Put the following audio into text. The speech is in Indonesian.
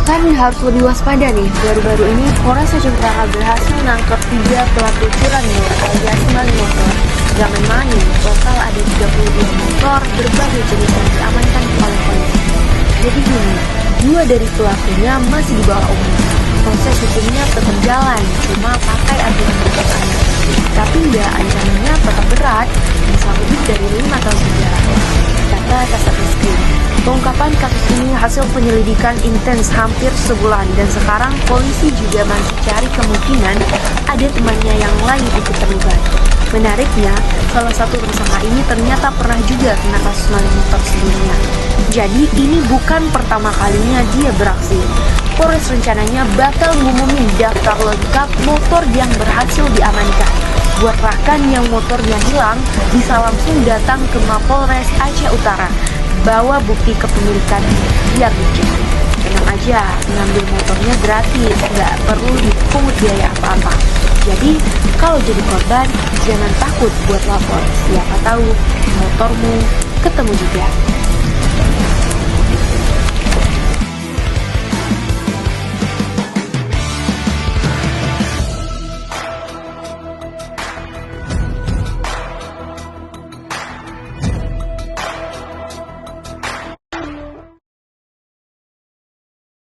Bahkan harus lebih waspada nih, baru-baru ini Polres Tanjung Perak berhasil menangkap 3 pelaku curanmor alias maling motor. Jangan main, total ada 32 motor berbagai jenis yang diamankan oleh polisi. Jadi gini, 2 dari pelakunya masih di bawah umur. Proses hukumnya tetap jalan, cuma pakai aturan berkaitan. Tapi ya ancamannya tetap berat, bisa lebih dari 5 tahun penjara. Kata Kasat Reskrim. Pengungkapan kasus ini hasil penyelidikan intens hampir sebulan dan sekarang polisi juga masih cari kemungkinan ada temannya yang lain ikut terlibat. Menariknya, salah satu tersangka ini ternyata pernah juga kena kasus maling motor sebelumnya. Jadi ini bukan pertama kalinya dia beraksi. Polres rencananya bakal ngumumin daftar lengkap motor yang berhasil diamankan. Buat rekan yang motornya hilang, bisa langsung datang ke Mapolres Aceh Utara. Bawa bukti kepemilikan biar dicek. Tenang aja, ngambil motornya gratis, nggak perlu dipungut biaya apa-apa. Jadi, kalau jadi korban, jangan takut buat lapor. Siapa tahu motormu ketemu juga.